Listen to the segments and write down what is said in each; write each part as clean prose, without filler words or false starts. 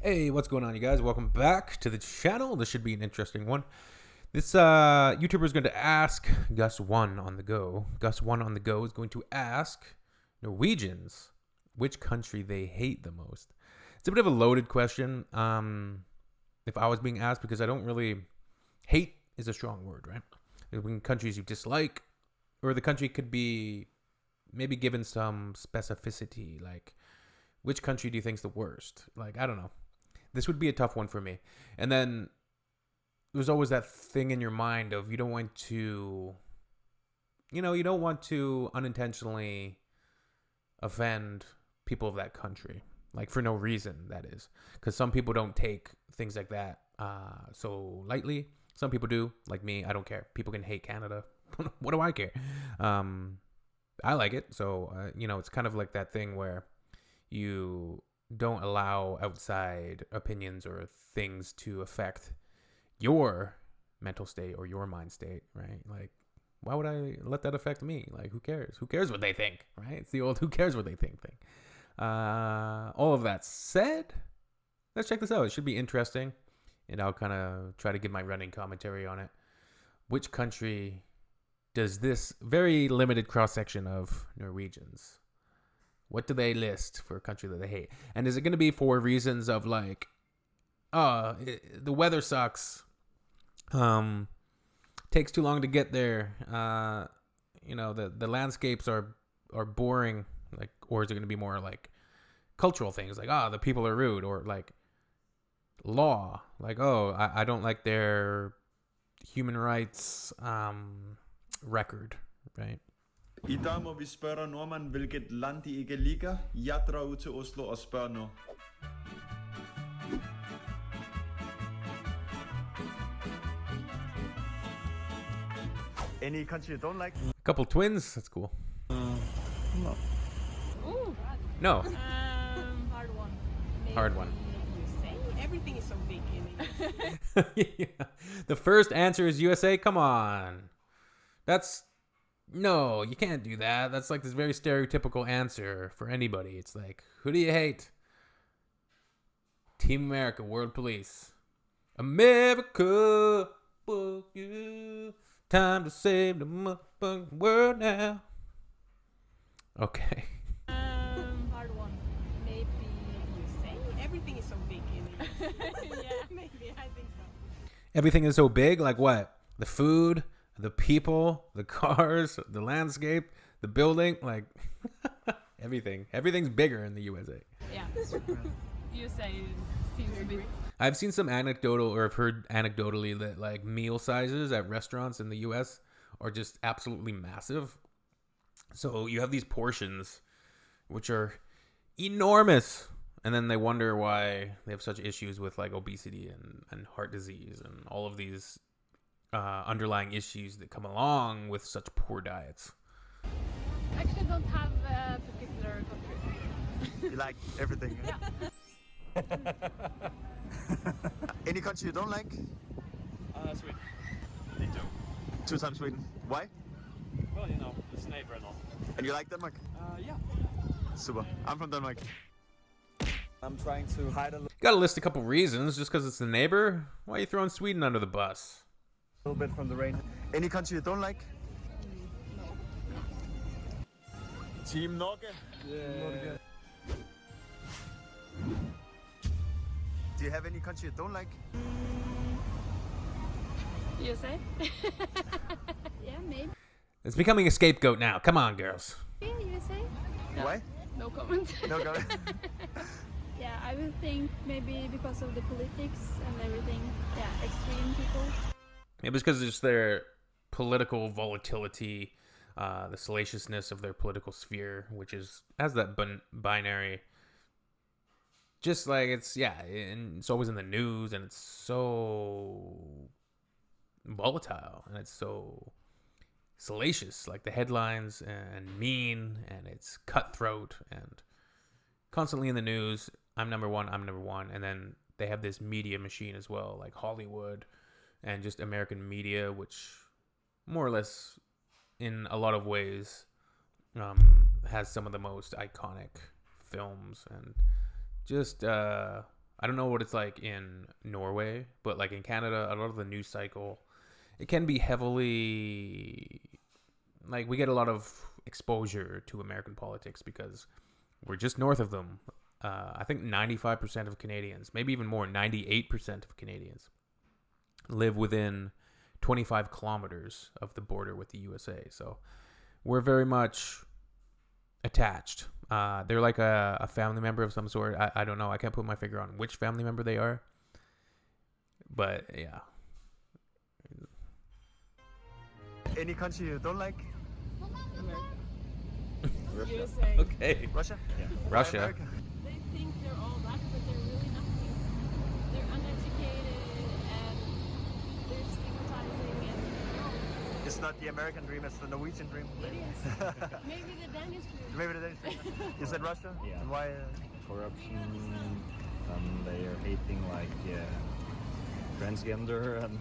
Hey, what's going on, you guys? Welcome back to the channel. This should be an interesting one. This YouTuber is going to ask Gus1 on the go. Gus1 on the go is going to ask Norwegians which country they hate the most. It's a bit of a loaded question. If I was being asked, because I don't really hate is a strong word, right? When countries you dislike, or the country could be maybe given some specificity, like which country do you think is the worst? Like, I don't know. This would be a tough one for me. And then there's always that thing in your mind of you don't want to unintentionally offend people of that country. Like, for no reason, that is. Because some people don't take things like that so lightly. Some people do. Like me, I don't care. People can hate Canada. What do I care? I like it. So, it's kind of like that thing where you don't allow outside opinions or things to affect your mental state or your mind state, right? Like, why would I let that affect me? Like, who cares? Who cares what they think, right? It's the old who cares what they think thing. All of that said, let's check this out. It should be interesting, and I'll kind of try to give my running commentary on it. Which country does this very limited cross-section of Norwegians, what do they list for a country that they hate? And is it going to be for reasons of like, the weather sucks, takes too long to get there, the landscapes are boring, like, or is it going to be more like cultural things, like, the people are rude, or like law, like, I don't like their human rights record, right? I dag må vi spørge nordmand, hvilket land de ikke liker. Jeg drar ud til Oslo og spørger nu. Any country you don't like? Couple twins, that's cool. No. Ooh. No. Hard one. Maybe Hard one. USA? Everything is so big in English. Yeah. The first answer is USA. Come on. No, you can't do that. That's like this very stereotypical answer for anybody. It's like, who do you hate? Team America, World Police. America, fuck you. Time to save the motherfucking world now. Okay. Hard one. Maybe USA? Everything is so big in English. Yeah, maybe. I think so. Everything is so big? Like what? The food? The people, the cars, the landscape, the building, like everything. Everything's bigger in the USA. Yeah. USA seems to be. I've seen some anecdotal, or I've heard anecdotally that like meal sizes at restaurants in the US are just absolutely massive. So you have these portions which are enormous, and then they wonder why they have such issues with like obesity and heart disease and all of these underlying issues that come along with such poor diets. I actually don't have a particular country. You like everything? Yeah. Any country you don't like? Sweden. Me too. 2 times Sweden. Why? Well, it's neighbor and all. And you like Denmark? Yeah. Super. I'm from Denmark. I'm trying to hide a Got to list a couple reasons. Just because it's the neighbor, why are you throwing Sweden under the bus? little bit from the rain. Any country you don't like? No. Team Norge? Yeah. Do you have any country you don't like? USA? Yeah, maybe. It's becoming a scapegoat now. Come on, girls. Yeah, USA? No. Why? No comment. No comment. Yeah, I would think maybe because of the politics and everything. Yeah, extreme people. It was because it's their political volatility, the salaciousness of their political sphere, which has that binary. Just like and it's always in the news, and it's so volatile, and it's so salacious, like the headlines, and mean, and it's cutthroat, and constantly in the news. I'm number one, and then they have this media machine as well, like Hollywood and just American media, which more or less in a lot of ways has some of the most iconic films and just a I don't know what it's like in Norway, but like in Canada, a lot of the news cycle, it can be heavily, like we get a lot of exposure to American politics because we're just north of them. I think 95% of Canadians, maybe even more, 98% of Canadians live within 25 kilometers of the border with the USA. So we're very much attached. They're like a family member of some sort. I don't know. I can't put my finger on which family member they are. But yeah. Any country you don't like? USA. Okay. Russia? Yeah. Russia. America? They think they're all that, but they're really nothing. They're uneducated and they're stigmatizing and It's not the American dream, it's the Norwegian dream. it is. Maybe the Danish dream. Maybe the Danish dream. You said Russia? Yeah. And why? Corruption, and they are hating like transgender and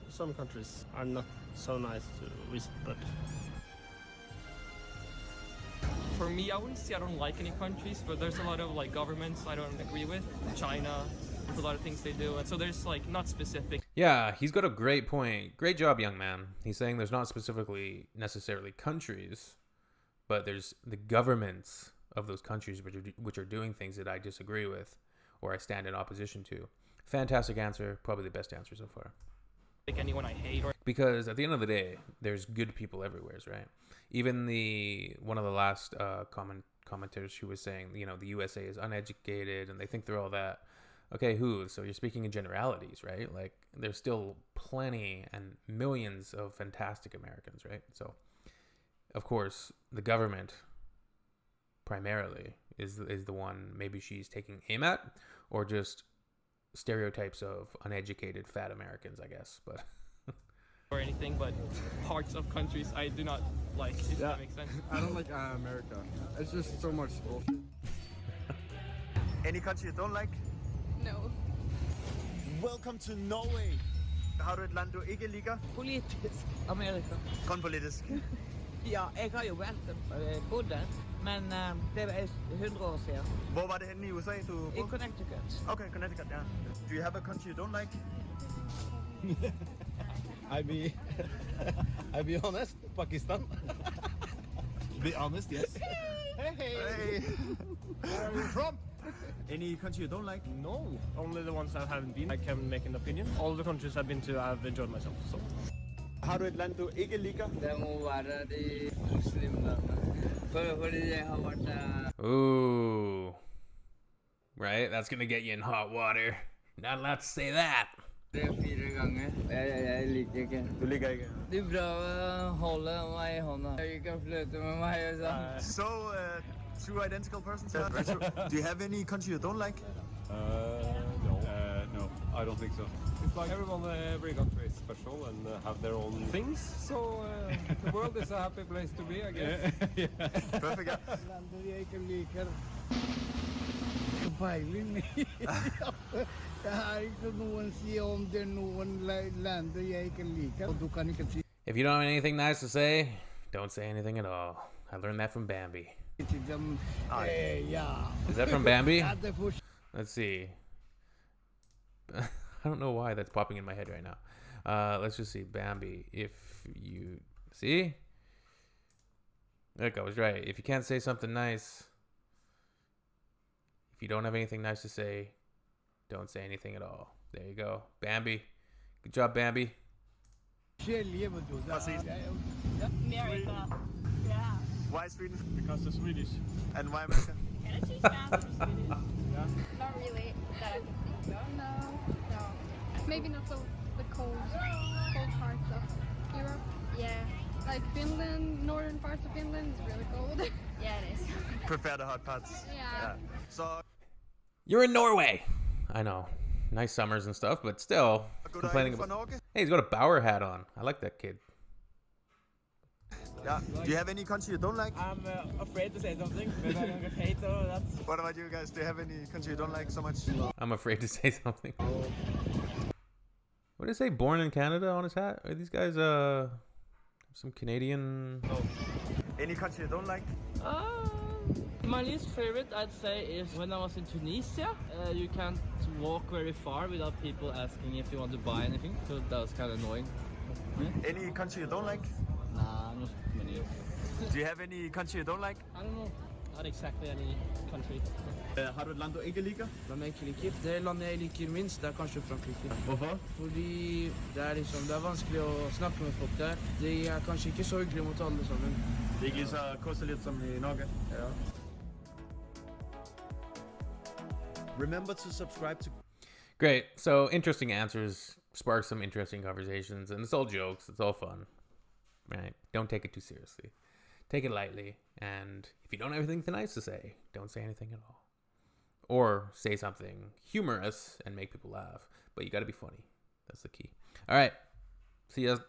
Some countries are not so nice to visit, but For me, I wouldn't say I don't like any countries, but there's a lot of like governments I don't agree with. China, there's a lot of things they do, and so there's like not specific. Yeah, he's got a great point. Great job, young man. He's saying there's not specifically necessarily countries, but there's the governments of those countries which are doing things that I disagree with or I stand in opposition to. Fantastic answer. Probably the best answer so far. Like anyone I hate or Because at the end of the day, there's good people everywhere, right? Even one of the last commenters who was saying, you know, the USA is uneducated and they think they're all that. Okay, who? So you're speaking in generalities, right? Like there's still plenty and millions of fantastic Americans, right? So, of course, the government primarily is the one maybe she's taking aim at, or just stereotypes of uneducated fat Americans, I guess. But or anything, but parts of countries I do not like. If that makes sense. I don't like America. It's just so much bullshit. Any country you don't like? No. Welcome to Norway. Har du et land du ikke liker? Politisk Amerika. Kun politisk. Ja, jeg har jo vært bodd der, men det er 100 år siden. Hvor var det henne i USA du I boede? Connecticut. Okay, Connecticut, yeah. Do you have a country you don't like? I be honest, Pakistan. To be honest, yes. Hey. Where are you from? Any country you don't like? no, only the ones I haven't been. I can make an opinion. All the countries I've been to, I've enjoyed myself. So Har du et land du ikke liker? Det må være de muslimlandene. Fordi jeg har vært der. ooh, right? That's gonna get you in hot water. Not allowed to say that. 3-4 ganger. Jeg liker ikke. Du liker ikke. De prøver å holde meg i hånda. Jeg kan flytte med meg og sånn. So, two identical persons? Yeah, very true. Do you have any country you don't like? No, I don't think so. It's like every country is special and have their own things. So the world is a happy place to be, I guess. Perfect, yeah. Lander jeg ikke liker. Peiling. Det er ikke noen si om det er noen lander jeg ikke liker. Og du kan ikke si If you don't have anything nice to say, don't say anything at all. I learned that from Bambi. til dem. Ja. Is that from Bambi? Ja, det er Let's see. I don't know why that's popping in my head right now. Let's just see. Bambi. If you see, there it goes. Right. If you can't say something nice, if you don't have anything nice to say, don't say anything at all. There you go. Bambi. Good job, Bambi. forskjellige, vet du. Det er- America. Yeah. Why Sweden? Because the Swedish. And why America? Can I change answers to this? Not really that I can think of. No. Maybe not the cold parts of Europe. Yeah. Like Finland, northern parts of Finland is really cold. Yeah, it is. Prefer the hot parts. Yeah. So, You're in Norway. I know. Nice summers and stuff, but still complaining for about. Norge? Hey, he's got a Bauer hat on. I like that kid. Yeah. Do you have any country you don't like? I'm afraid to say something, but I don't hate that. What about you guys? Do you have any country you don't like so much? I'm afraid to say something. What did it say? Born in Canada on his hat? Are these guys some Canadian? Any country you don't like? My least favorite, I'd say, is when I was in Tunisia. You can't walk very far without people asking if you want to buy anything, so that was kind of annoying. Any country you don't like? Nah, not many. Do you have any country you don't like? I don't know. Not exactly any country. Har du et land du ikke liker? Land jeg ikke liker? Det landet jeg liker minst, det er kanskje Frankrike. Hvorfor? Fordi det er vanskelig å snakke med folk der. De er kanskje ikke så hyggelige mot alle sammen. Det er ikke lige så kosteligt som i Norge? Ja. Remember to subscribe to... Great. So interesting answers spark some interesting conversations, and it's all jokes. It's all fun, right? Don't take it too seriously. Take it lightly, and if you don't have anything nice to say, don't say anything at all. Or say something humorous and make people laugh, but you got to be funny. That's the key. All right. See you.